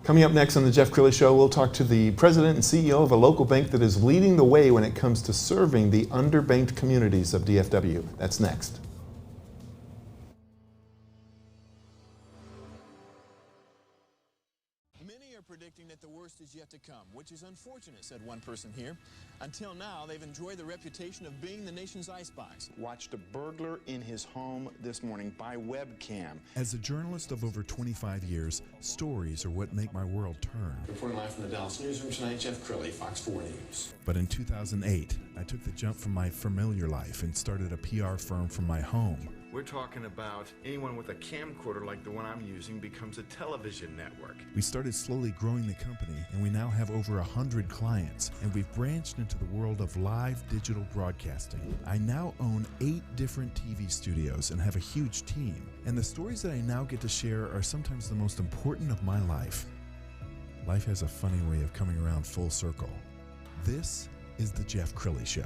Coming up next on the Jeff Crilley Show, we'll talk to the president and CEO of a local bank that is leading the way when it comes to serving the underbanked communities of DFW. That's next. Many are predicting that the worst is yet to come, which is unfortunate, said one person here. Until now, they've enjoyed the reputation of being the nation's icebox. Watched a burglar in his home this morning by webcam. As a journalist of over 25 years, stories are what make my world turn. Reporting live from the Dallas newsroom tonight, Jeff Crilley, Fox 4 News. But in 2008, I took the jump from my familiar life and started a PR firm from my home. We're talking about anyone with a camcorder like the one I'm using becomes a television network. We started slowly growing the company, and we now have over 100 clients, and we've branched into the world of live digital broadcasting. I now own 8 different TV studios and have a huge team, and the stories that I now get to share are sometimes the most important of my life. Life has a funny way of coming around full circle. This is the Jeff Crilley Show.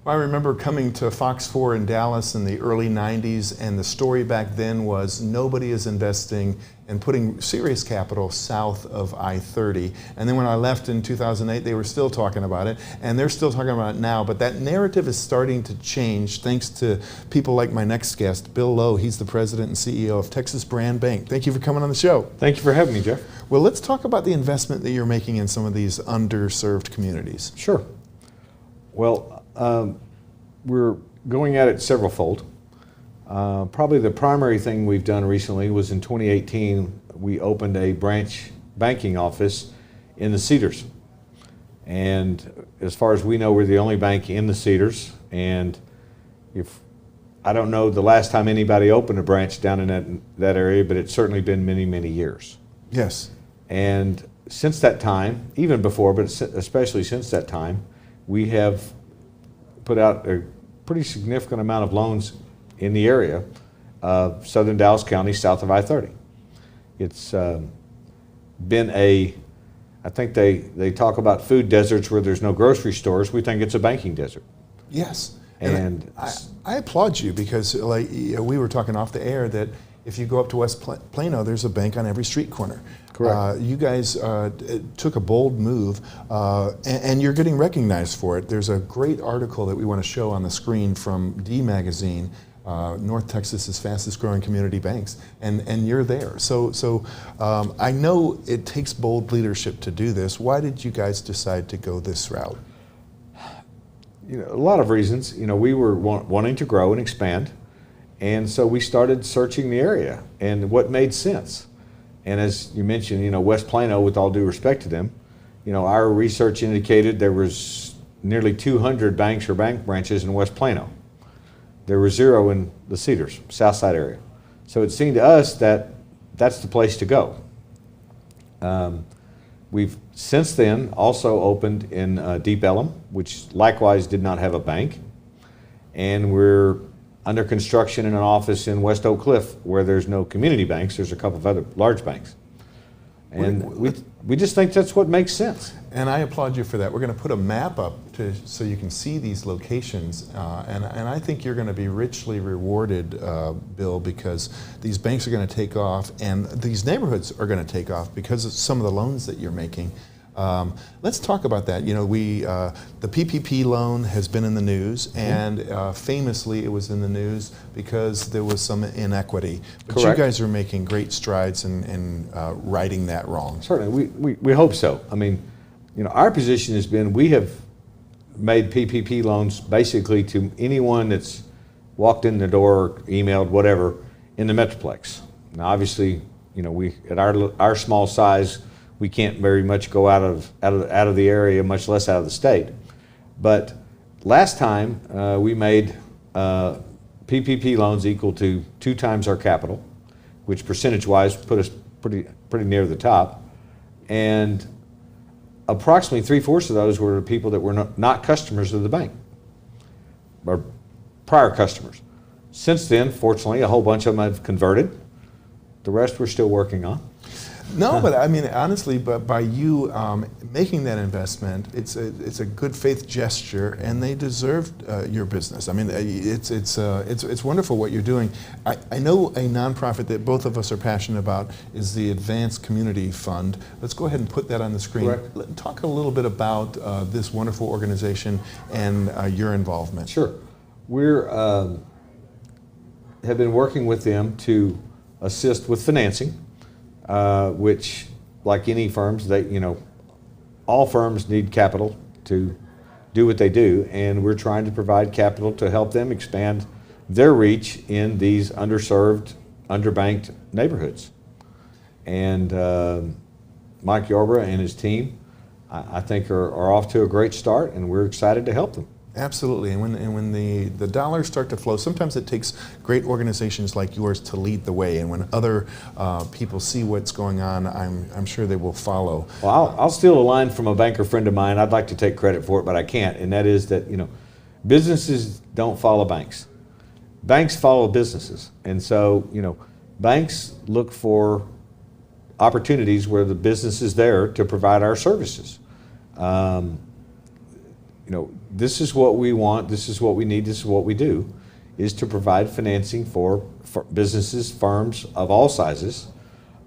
I remember coming to Fox 4 in Dallas in the early 90s, and the story back then was nobody is investing and putting serious capital south of I-30. And then when I left in 2008, they were still talking about it, and they're still talking about it now. But that narrative is starting to change thanks to people like my next guest, Bill Lowe. He's the president and CEO of Texas Brand Bank. Thank you for coming on the show. Thank you for having me, Jeff. Well, let's talk about the investment that you're making in some of these underserved communities. Sure. Well, we're going at it several-fold. Probably the primary thing we've done recently was in 2018, we opened a branch banking office in the Cedars. And as far as we know, we're the only bank in the Cedars. And I don't know the last time anybody opened a branch down in that area, but it's certainly been many, many years. Yes. And since that time, even before, but especially since that time, we have put out a pretty significant amount of loans in the area of southern Dallas County, south of I-30. It's been I think they talk about food deserts where there's no grocery stores. We think it's a banking desert. Yes. And I applaud you because like we were talking off the air that if you go up to West Plano, there's a bank on every street corner. Correct. You guys took a bold move, and you're getting recognized for it. There's a great article that we want to show on the screen from D Magazine, North Texas's fastest growing community banks, and you're there. So I know it takes bold leadership to do this. Why did you guys decide to go this route? You know, a lot of reasons. You know, we were wanting to grow and expand, and so we started searching the area and what made sense. And as you mentioned, you know, West Plano, with all due respect to them, you know, our research indicated there was nearly 200 banks or bank branches in West Plano. There were 0 in the Cedars, south side area. So it seemed to us that that's the place to go. We've since then also opened in Deep Ellum, which likewise did not have a bank. And we're under construction in an office in West Oak Cliff where there's no community banks. There's a couple of other large banks. And we just think that's what makes sense. And I applaud you for that. We're going to put a map up so you can see these locations. And I think you're going to be richly rewarded, Bill, because these banks are going to take off and these neighborhoods are going to take off because of some of the loans that you're making. Let's talk about that. You know, the PPP loan has been in the news, and famously it was in the news because there was some inequity. But Correct. You guys are making great strides in righting that wrong. Certainly, we hope so. I mean, you know, our position has been we have made PPP loans basically to anyone that's walked in the door, or emailed, whatever, in the Metroplex. Now, obviously, you know, we at our small size, we can't very much go out of the area, much less out of the state. But last time we made PPP loans equal to 2 times our capital, which percentage-wise put us pretty near the top. And approximately 3/4 of those were people that were not customers of the bank, or prior customers. Since then, fortunately, a whole bunch of them have converted. The rest we're still working on. No, but I mean, honestly, but by you making that investment, it's a good faith gesture, and they deserve your business. I mean, it's wonderful what you're doing. I know a nonprofit that both of us are passionate about is the Advanced Community Fund. Let's go ahead and put that on the screen. Correct. Talk a little bit about this wonderful organization and your involvement. Sure. We're have been working with them to assist with financing, which, like any firms, all firms need capital to do what they do, and we're trying to provide capital to help them expand their reach in these underserved, underbanked neighborhoods. And Mike Yarborough and his team, I think, are off to a great start, and we're excited to help them. Absolutely, and when the dollars start to flow, sometimes it takes great organizations like yours to lead the way, and when other people see what's going on, I'm sure they will follow. Well, I'll steal a line from a banker friend of mine. I'd like to take credit for it, but I can't, and that is that, businesses don't follow banks. Banks follow businesses, and so, banks look for opportunities where the business is there to provide our services. This is what we want, this is what we need, this is what we do, is to provide financing for businesses, firms of all sizes,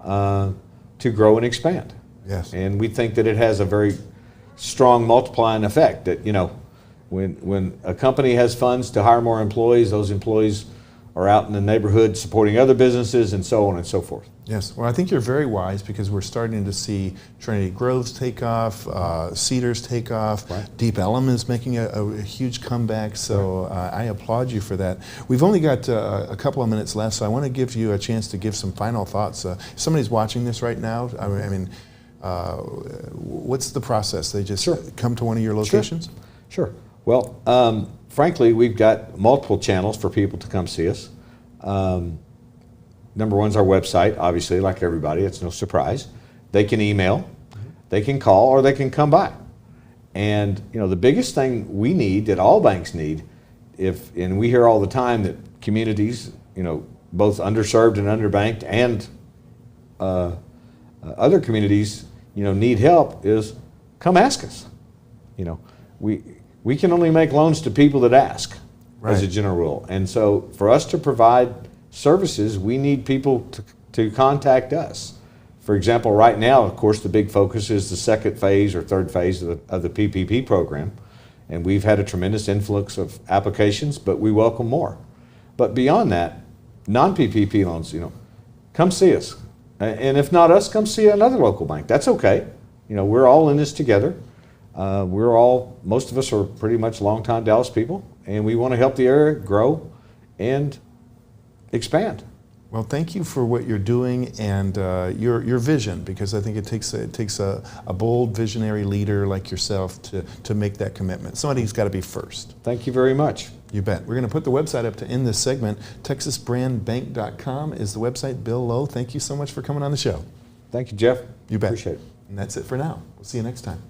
to grow and expand. Yes. And we think that it has a very strong multiplying effect, that, when a company has funds to hire more employees, those employees are out in the neighborhood supporting other businesses, and so on and so forth. Yes, well, I think you're very wise, because we're starting to see Trinity Groves take off, Cedars take off, Right. Deep Ellum is making a huge comeback, so I applaud you for that. We've only got a couple of minutes left, so I want to give you a chance to give some final thoughts. If somebody's watching this right now, what's the process? They just come to one of your locations? Sure. Well, frankly, we've got multiple channels for people to come see us. Number one is our website, obviously, like everybody. It's no surprise. They can email, they can call, or they can come by. And the biggest thing we need, that all banks need, and we hear all the time that communities, both underserved and underbanked, and other communities, need help, is come ask us. We can only make loans to people that ask, as a general rule. And so for us to provide services, we need people to contact us. For example, right now, of course, the big focus is the second phase or third phase of the PPP program. And we've had a tremendous influx of applications, but we welcome more. But beyond that, non-PPP loans, come see us. And if not us, come see another local bank. That's okay. We're all in this together. Most of us are pretty much longtime Dallas people, and we want to help the area grow and expand. Well, thank you for what you're doing and your vision, because I think it takes a bold, visionary leader like yourself to make that commitment. Somebody's got to be first. Thank you very much. You bet. We're going to put the website up to end this segment. TexasBrandBank.com is the website. Bill Lowe, thank you so much for coming on the show. Thank you, Jeff. You bet. Appreciate it. And that's it for now. We'll see you next time.